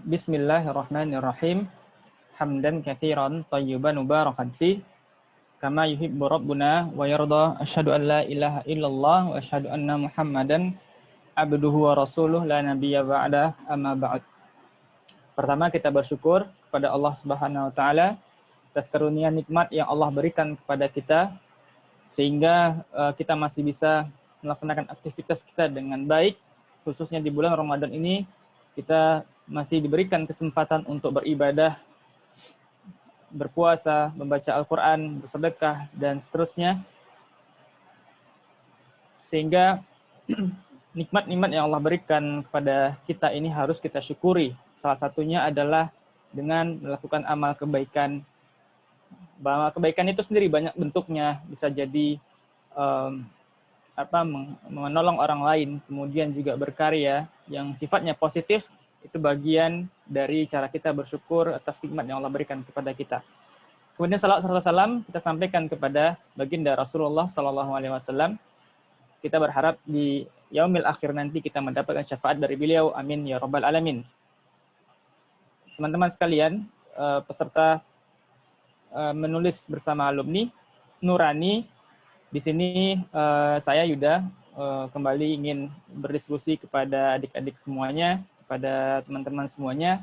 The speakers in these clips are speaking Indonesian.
Bismillahirrahmanirrahim. Hamdan katsiran thayyiban mubarakan fi kama yuhibbu rabbuna wa yarda. Asyhadu an la ilaha illallah wa asyhadu anna Muhammadan abduhu wa rasuluh la nabiyya ba'da, amma ba'd. Pertama, kita bersyukur kepada Allah Subhanahu wa taala atas karunia nikmat yang Allah berikan kepada kita sehingga kita masih bisa melaksanakan aktivitas kita dengan baik, khususnya di bulan Ramadan ini. Kita masih diberikan kesempatan untuk beribadah, berpuasa, membaca Al-Quran, bersedekah, dan seterusnya. Sehingga nikmat-nikmat yang Allah berikan kepada kita ini harus kita syukuri. Salah satunya adalah dengan melakukan amal kebaikan. Bahwa kebaikan itu sendiri banyak bentuknya, bisa jadi menolong orang lain, kemudian juga berkarya yang sifatnya positif. Itu bagian dari cara kita bersyukur atas nikmat yang Allah berikan kepada kita. Kemudian salawat serta salam kita sampaikan kepada baginda Rasulullah SAW. Kita berharap di yaumil akhir nanti kita mendapatkan syafaat dari beliau. Amin ya rabbal alamin. Teman-teman sekalian, peserta menulis bersama alumni Nurani. Di sini saya Yuda kembali ingin berdiskusi kepada adik-adik semuanya, kepada teman-teman semuanya.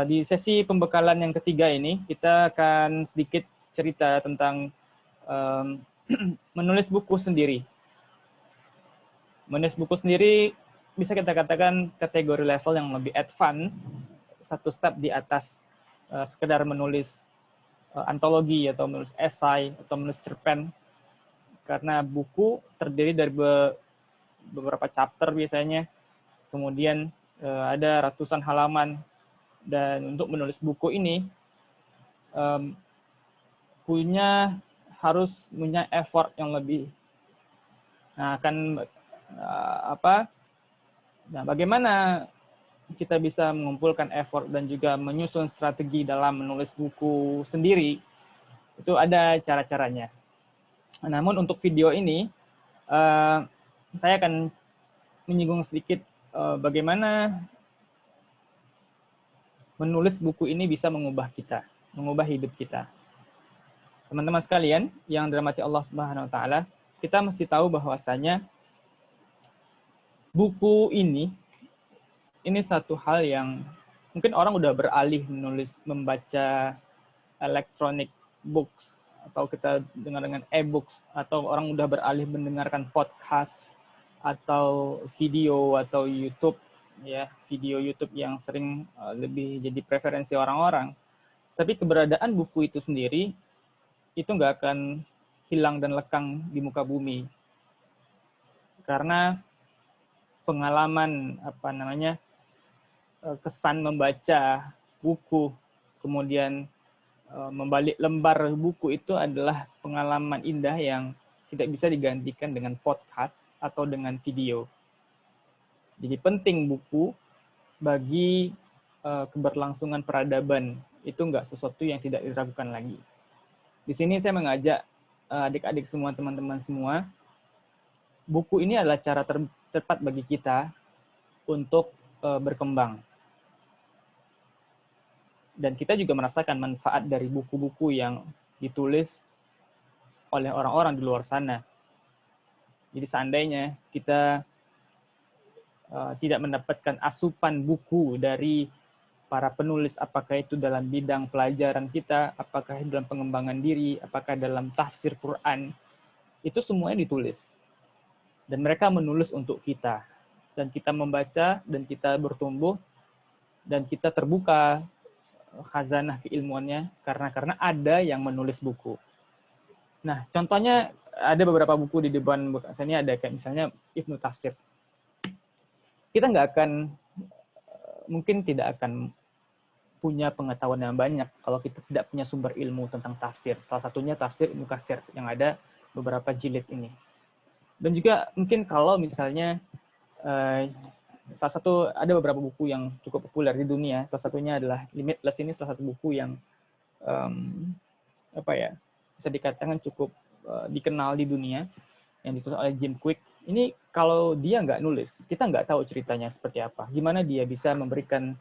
Di sesi pembekalan yang ketiga ini, kita akan sedikit cerita tentang menulis buku sendiri. Menulis buku sendiri bisa kita katakan kategori level yang lebih advance, satu step di atas sekedar menulis antologi atau menulis esai atau menulis cerpen. Karena buku terdiri dari beberapa chapter biasanya, kemudian ada ratusan halaman, dan untuk menulis buku ini harus punya effort yang lebih. Nah, bagaimana kita bisa mengumpulkan effort dan juga menyusun strategi dalam menulis buku sendiri, itu ada cara-caranya. Namun untuk video ini, saya akan menyinggung sedikit bagaimana menulis buku ini bisa mengubah kita, mengubah hidup kita. Teman-teman sekalian yang dirahmati Allah Subhanahu wa taala, kita mesti tahu bahwasanya buku ini satu hal yang mungkin orang udah beralih membaca electronic books, atau kita dengar dengan e-books, atau orang udah beralih mendengarkan podcast atau video atau YouTube, ya, video YouTube yang sering lebih jadi preferensi orang-orang. Tapi keberadaan buku itu sendiri itu nggak akan hilang dan lekang di muka bumi, karena pengalaman kesan membaca buku, kemudian membalik lembar buku itu adalah pengalaman indah yang tidak bisa digantikan dengan podcast atau dengan video. Jadi penting buku bagi keberlangsungan peradaban, itu nggak sesuatu yang tidak diragukan lagi. Di sini saya mengajak adik-adik semua, teman-teman semua, buku ini adalah cara tepat bagi kita untuk berkembang. Dan kita juga merasakan manfaat dari buku-buku yang ditulis oleh orang-orang di luar sana. Jadi seandainya kita tidak mendapatkan asupan buku dari para penulis, apakah itu dalam bidang pelajaran kita, apakah dalam pengembangan diri, apakah dalam tafsir Quran, itu semuanya ditulis. Dan mereka menulis untuk kita. Dan kita membaca, dan kita bertumbuh, dan kita terbuka khazanah keilmuannya karena ada yang menulis buku. Nah, contohnya ada beberapa buku di depan saya ini, ada kayak misalnya Ibnu Tafsir. Kita mungkin tidak akan punya pengetahuan yang banyak kalau kita tidak punya sumber ilmu tentang tafsir. Salah satunya tafsir Ibnu Katsir yang ada beberapa jilid ini. Dan juga mungkin kalau misalnya ada beberapa buku yang cukup populer di dunia. Salah satunya adalah Limitless. Ini salah satu buku yang bisa dikatakan cukup dikenal di dunia, yang ditulis oleh Jim Quick. Ini kalau dia nggak nulis, kita nggak tahu ceritanya seperti apa. Gimana dia bisa memberikan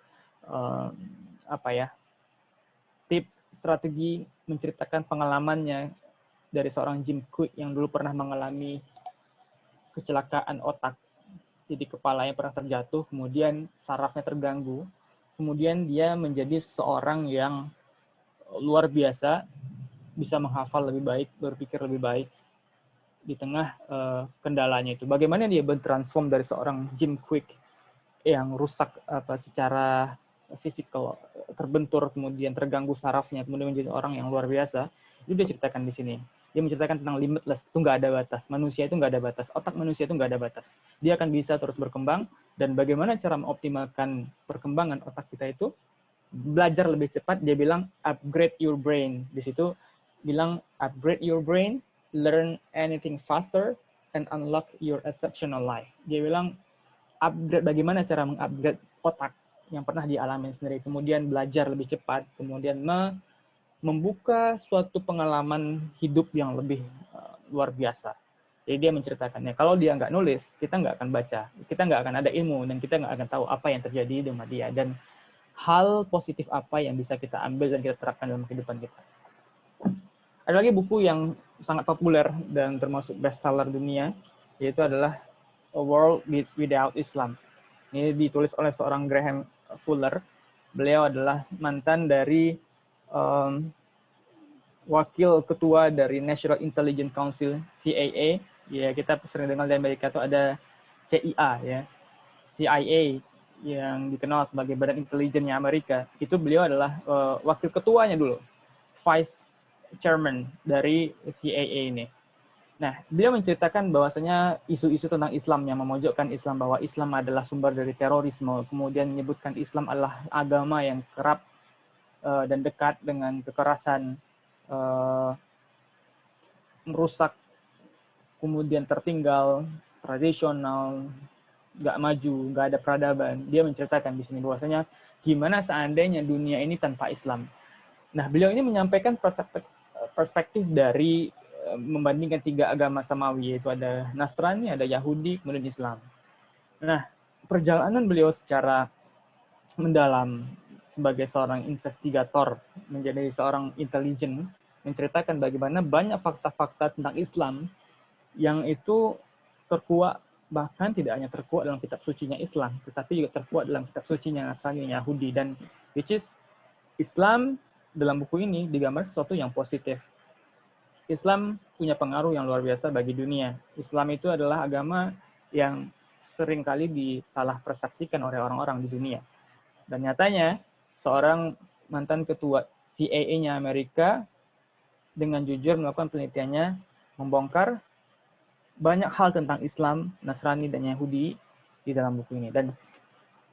tips, strategi, menceritakan pengalamannya dari seorang Jim Kwik yang dulu pernah mengalami kecelakaan otak. Jadi kepalanya pernah terjatuh, kemudian sarafnya terganggu. Kemudian dia menjadi seorang yang luar biasa, bisa menghafal lebih baik, berpikir lebih baik di tengah kendalanya itu. Bagaimana dia bertransform dari seorang Jim Kwik yang rusak secara fisikal, terbentur, kemudian terganggu sarafnya, kemudian menjadi orang yang luar biasa. Itu dia ceritakan di sini. Dia menceritakan tentang limitless, itu nggak ada batas. Manusia itu nggak ada batas. Otak manusia itu nggak ada batas. Dia akan bisa terus berkembang, dan bagaimana cara mengoptimalkan perkembangan otak kita itu, belajar lebih cepat. Dia bilang, upgrade your brain. Di situ bilang, upgrade your brain, learn anything faster, and unlock your exceptional life. Dia bilang, upgrade, bagaimana cara mengupgrade otak yang pernah dialami sendiri, kemudian belajar lebih cepat, kemudian membuka suatu pengalaman hidup yang lebih luar biasa. Jadi dia menceritakannya. Kalau dia nggak nulis, kita nggak akan baca, kita nggak akan ada ilmu, dan kita nggak akan tahu apa yang terjadi dengan dia, dan hal positif apa yang bisa kita ambil dan kita terapkan dalam kehidupan kita. Ada lagi buku yang sangat populer dan termasuk bestseller dunia, yaitu adalah A World Without Islam. Ini ditulis oleh seorang Graham Fuller. Beliau adalah mantan dari wakil ketua dari National Intelligence Council, CIA. Ya, kita sering dengar di Amerika itu ada CIA, ya, CIA yang dikenal sebagai Badan Intelijennya Amerika. Itu beliau adalah wakil ketuanya dulu, Vice Chairman dari CIA ini. Nah, beliau menceritakan bahwasanya isu-isu tentang Islam yang memojokkan Islam, bahwa Islam adalah sumber dari terorisme, kemudian menyebutkan Islam adalah agama yang kerap dan dekat dengan kekerasan, merusak, kemudian tertinggal, tradisional, nggak maju, nggak ada peradaban. Dia menceritakan di sini bahwasanya gimana seandainya dunia ini tanpa Islam. Nah, beliau ini menyampaikan perspektif dari membandingkan 3 agama samawi, yaitu ada Nasrani, ada Yahudi, kemudian Islam. Nah, perjalanan beliau secara mendalam sebagai seorang investigator, menjadi seorang intelijen, menceritakan bagaimana banyak fakta-fakta tentang Islam yang itu terkuak, bahkan tidak hanya terkuak dalam kitab sucinya Islam, tetapi juga terkuak dalam kitab sucinya Nasrani, Yahudi, dan which is Islam dalam buku ini digambar sesuatu yang positif. Islam punya pengaruh yang luar biasa bagi dunia. Islam itu adalah agama yang seringkali disalah persepsikan oleh orang-orang di dunia. Dan nyatanya, seorang mantan ketua CIA-nya Amerika dengan jujur melakukan penelitiannya, membongkar banyak hal tentang Islam, Nasrani, dan Yahudi di dalam buku ini. Dan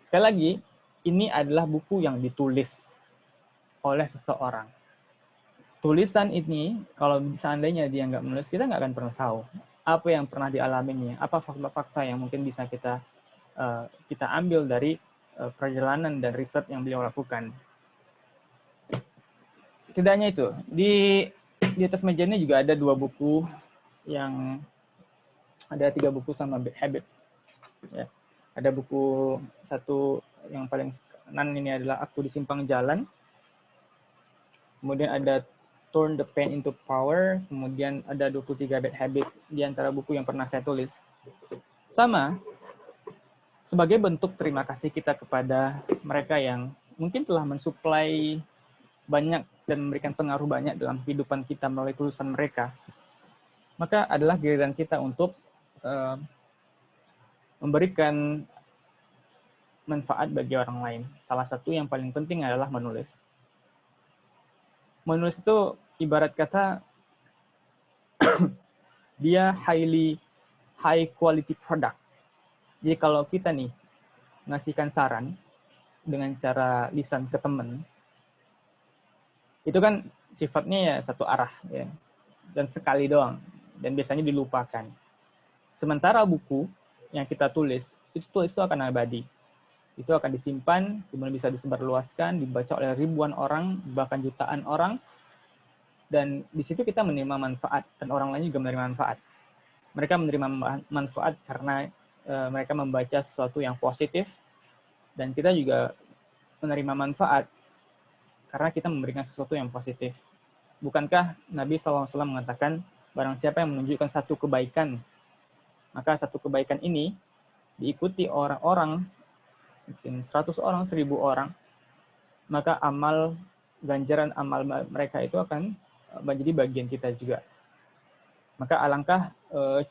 sekali lagi, ini adalah buku yang ditulis oleh seseorang. Tulisan ini, kalau seandainya dia nggak menulis, kita nggak akan pernah tahu apa yang pernah dialaminya, apa fakta-fakta yang mungkin bisa kita ambil dari perjalanan dan riset yang beliau lakukan. Tidak hanya itu, di atas meja ini juga ada 2 buku, yang ada 3 buku sama Habit. Ya. Ada buku satu yang paling kanan ini adalah Aku di Simpang Jalan. Kemudian ada Turn the Pain into Power, kemudian ada 23 Bad Habits di antara buku yang pernah saya tulis. Sama, sebagai bentuk terima kasih kita kepada mereka yang mungkin telah mensuplai banyak dan memberikan pengaruh banyak dalam kehidupan kita melalui tulisan mereka, maka adalah giliran kita untuk memberikan manfaat bagi orang lain. Salah satu yang paling penting adalah menulis. Menulis itu ibarat kata dia high quality product. Jadi kalau kita nih ngasihkan saran dengan cara lisan ke teman, itu kan sifatnya ya satu arah ya, dan sekali doang, dan biasanya dilupakan. Sementara buku yang kita tulis itu akan abadi. Itu akan disimpan, kemudian bisa disebarluaskan, dibaca oleh ribuan orang, bahkan jutaan orang, dan di situ kita menerima manfaat, dan orang lain juga menerima manfaat. Mereka menerima manfaat karena mereka membaca sesuatu yang positif, dan kita juga menerima manfaat karena kita memberikan sesuatu yang positif. Bukankah Nabi SAW mengatakan, barang siapa yang menunjukkan satu kebaikan, maka satu kebaikan ini diikuti orang-orang, mungkin 100 orang, 1000 orang, maka ganjaran amal mereka itu akan menjadi bagian kita juga. Maka alangkah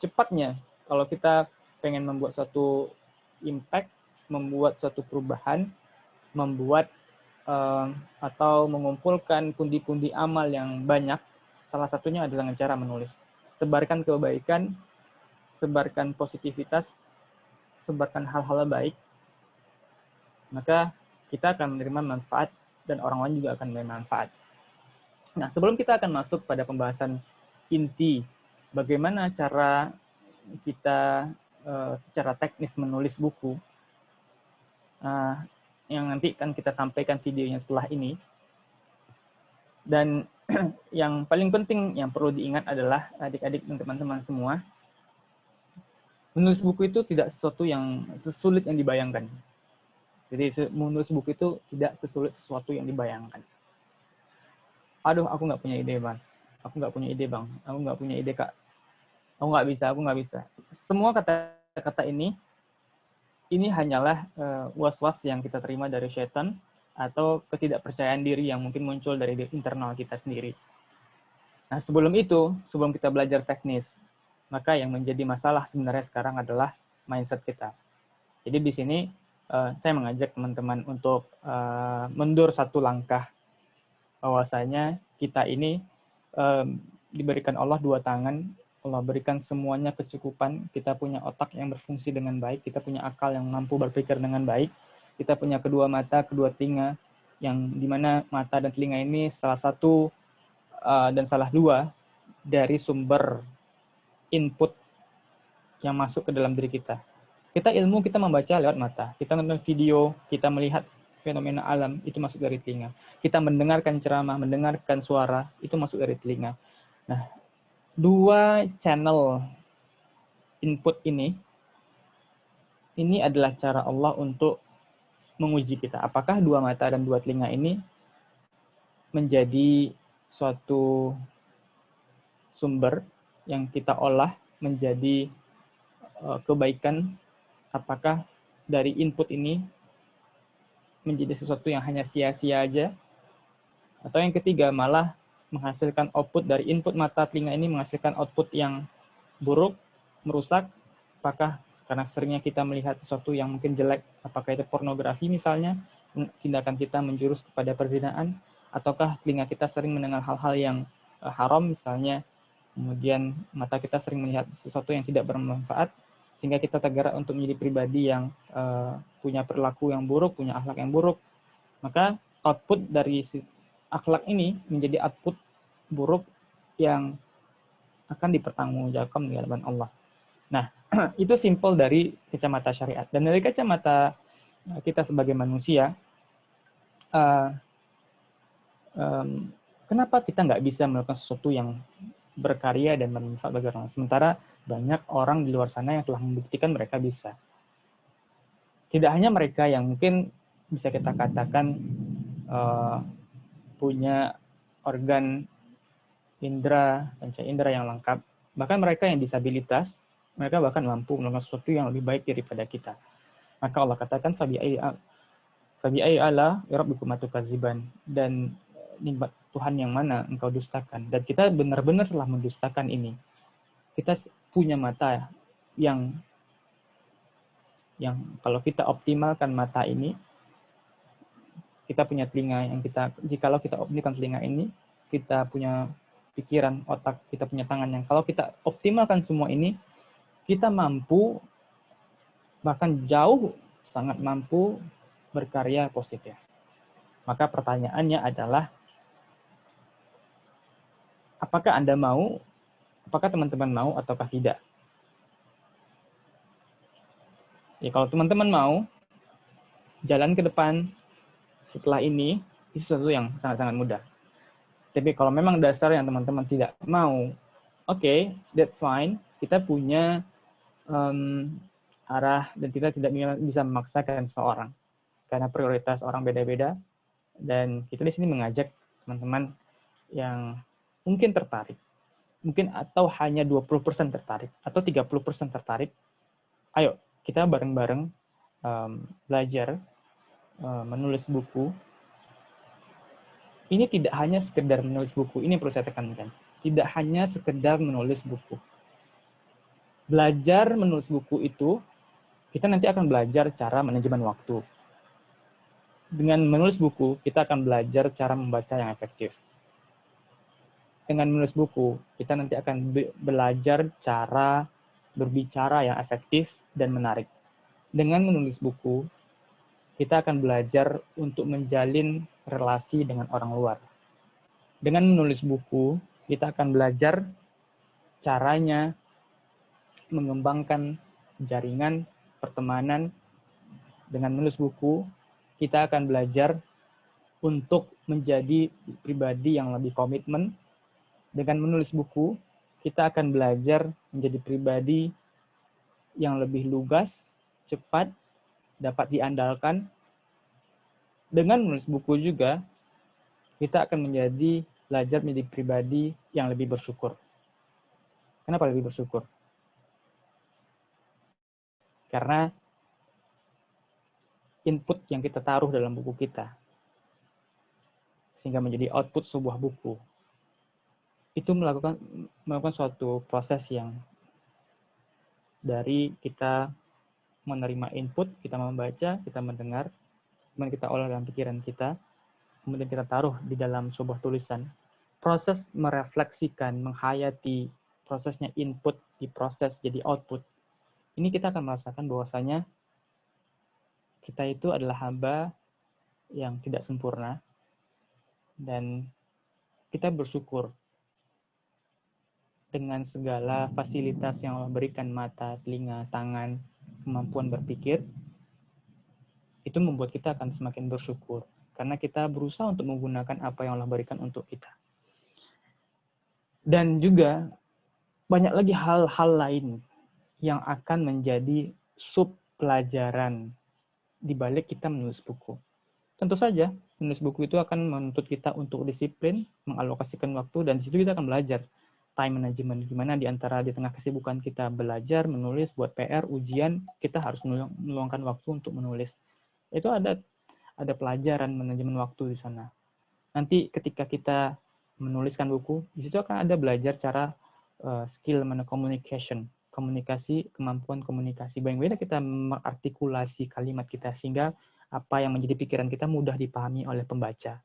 cepatnya kalau kita pengen membuat suatu impact, membuat suatu perubahan, membuat atau mengumpulkan pundi-pundi amal yang banyak, salah satunya adalah dengan cara menulis. Sebarkan kebaikan, sebarkan positivitas, sebarkan hal-hal baik, maka kita akan menerima manfaat dan orang lain juga akan menerima manfaat. Nah, sebelum kita akan masuk pada pembahasan inti bagaimana cara kita secara teknis menulis buku, yang nanti akan kita sampaikan videonya setelah ini. Dan yang paling penting yang perlu diingat adalah adik-adik dan teman-teman semua, menulis buku itu tidak sesuatu yang sesulit yang dibayangkan. Jadi menulis buku itu tidak sesulit sesuatu yang dibayangkan. Aduh, aku nggak punya ide, Mas. Aku nggak punya ide, Bang. Aku nggak punya ide, Kak. Aku nggak bisa. Semua kata-kata ini hanyalah was-was yang kita terima dari syaitan atau ketidakpercayaan diri yang mungkin muncul dari internal kita sendiri. Nah, sebelum kita belajar teknis, maka yang menjadi masalah sebenarnya sekarang adalah mindset kita. Jadi di sini saya mengajak teman-teman untuk mundur satu langkah, bahwasanya kita ini diberikan Allah 2 tangan, Allah berikan semuanya kecukupan, kita punya otak yang berfungsi dengan baik, kita punya akal yang mampu berpikir dengan baik, kita punya kedua mata, kedua telinga, yang dimana mata dan telinga ini salah satu dan salah dua dari sumber input yang masuk ke dalam diri kita. Kita membaca lewat mata, kita nonton video, kita melihat fenomena alam, itu masuk dari telinga. Kita mendengarkan ceramah, mendengarkan suara, itu masuk dari telinga. Nah, 2 channel input ini adalah cara Allah untuk menguji kita. Apakah 2 mata dan 2 telinga ini menjadi suatu sumber yang kita olah menjadi kebaikan? Apakah dari input ini menjadi sesuatu yang hanya sia-sia aja? Atau yang ketiga, malah menghasilkan output dari input mata telinga ini menghasilkan output yang buruk, merusak? Apakah karena seringnya kita melihat sesuatu yang mungkin jelek, apakah itu pornografi misalnya, tindakan kita menjurus kepada perzinahan, ataukah telinga kita sering mendengar hal-hal yang haram misalnya, kemudian mata kita sering melihat sesuatu yang tidak bermanfaat, sehingga kita tergerak untuk menjadi pribadi yang punya perilaku yang buruk, punya akhlak yang buruk. Maka output dari akhlak ini menjadi output buruk yang akan dipertanggungjawabkan di hadapan Allah. Nah, itu simpel dari kacamata syariat. Dan dari kacamata kita sebagai manusia, kenapa kita nggak bisa melakukan sesuatu yang berkarya dan bermanfaat bagi orang lain? Sementara banyak orang di luar sana yang telah membuktikan mereka bisa. Tidak hanya mereka yang mungkin bisa kita katakan punya organ indera, panca indera yang lengkap. Bahkan mereka yang disabilitas, mereka bahkan mampu melakukan sesuatu yang lebih baik daripada kita. Maka Allah katakan, Fabi'ai ala rabbikum atukadziban, dan nikmat Tuhan yang mana engkau dustakan. Dan kita benar-benar telah mendustakan ini. Kita punya mata yang kalau kita optimalkan mata ini, kita punya telinga yang jikalau kita optimalkan telinga ini, kita punya pikiran, otak, kita punya tangan yang kalau kita optimalkan semua ini, kita mampu, bahkan jauh sangat mampu berkarya positif. Maka pertanyaannya adalah, apakah Anda mau, apakah teman-teman mau ataukah tidak? Ya, kalau teman-teman mau, jalan ke depan setelah ini, itu sesuatu yang sangat-sangat mudah. Tapi kalau memang dasar yang teman-teman tidak mau, okay, that's fine. kita punya arah dan kita tidak bisa memaksakan seseorang karena prioritas orang beda-beda, dan kita di sini mengajak teman-teman yang mungkin tertarik, mungkin atau hanya 20% tertarik atau 30% tertarik, ayo kita bareng-bareng belajar menulis buku. Ini tidak hanya sekedar menulis buku, ini perlu saya tekankan. Tidak hanya sekedar menulis buku. Belajar menulis buku itu, kita nanti akan belajar cara manajemen waktu. Dengan menulis buku, kita akan belajar cara membaca yang efektif. Dengan menulis buku, kita nanti akan belajar cara berbicara yang efektif dan menarik. Dengan menulis buku, kita akan belajar untuk menjalin relasi dengan orang luar. Dengan menulis buku, kita akan belajar caranya mengembangkan jaringan pertemanan. Dengan menulis buku, kita akan belajar untuk menjadi pribadi yang lebih komitmen. Dengan menulis buku, kita akan belajar menjadi pribadi yang lebih lugas, cepat, dapat diandalkan. Dengan menulis buku juga, kita akan belajar menjadi pribadi yang lebih bersyukur. Kenapa lebih bersyukur? Karena input yang kita taruh dalam buku kita, sehingga menjadi output sebuah buku, itu melakukan suatu proses yang dari kita menerima input, kita membaca, kita mendengar, kemudian kita olah dalam pikiran kita, kemudian kita taruh di dalam sebuah tulisan. Proses merefleksikan, menghayati prosesnya input diproses jadi output. Ini kita akan merasakan bahwasanya kita itu adalah hamba yang tidak sempurna, dan kita bersyukur dengan segala fasilitas yang Allah berikan, mata, telinga, tangan, kemampuan berpikir. Itu membuat kita akan semakin bersyukur karena kita berusaha untuk menggunakan apa yang Allah berikan untuk kita. Dan juga banyak lagi hal-hal lain yang akan menjadi sub pelajaran di balik kita menulis buku. Tentu saja, menulis buku itu akan menuntut kita untuk disiplin, mengalokasikan waktu, dan di situ kita akan belajar time management, gimana di tengah kesibukan kita belajar, menulis, buat PR, ujian, kita harus meluangkan waktu untuk menulis. Itu ada pelajaran manajemen waktu di sana. Nanti ketika kita menuliskan buku, di situ akan ada belajar cara skill communication, komunikasi, kemampuan komunikasi. Bagaimana kita mengartikulasi kalimat kita sehingga apa yang menjadi pikiran kita mudah dipahami oleh pembaca.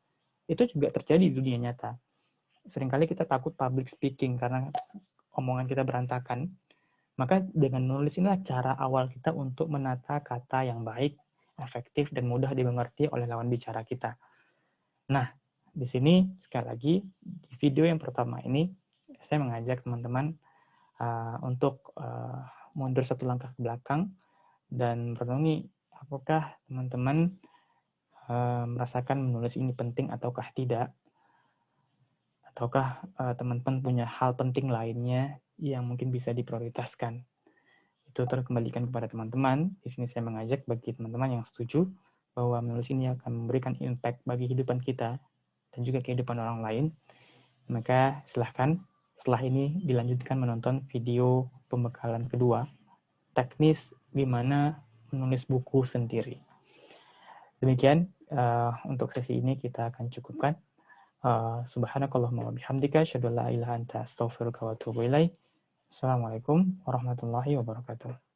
Itu juga terjadi di dunia nyata. Seringkali kita takut public speaking karena omongan kita berantakan. Maka dengan menulis inilah cara awal kita untuk menata kata yang baik, efektif, dan mudah dimengerti oleh lawan bicara kita. Nah, di sini sekali lagi, di video yang pertama ini, saya mengajak teman-teman untuk mundur satu langkah ke belakang dan merenungi apakah teman-teman merasakan menulis ini penting ataukah tidak, ataukah teman-teman punya hal penting lainnya yang mungkin bisa diprioritaskan. Itu terkembalikan kepada teman-teman. Di sini saya mengajak bagi teman-teman yang setuju bahwa menulis ini akan memberikan impact bagi kehidupan kita dan juga kehidupan orang lain, maka silahkan setelah ini dilanjutkan menonton video pembekalan kedua, teknis gimana menulis buku sendiri. Demikian untuk sesi ini kita akan cukupkan. Subhanakallahumma wa bihamdika asyhadu an la ilaha illa anta astaghfiruka wa atubu ilaik. Assalamualaikum warahmatullahi wabarakatuh.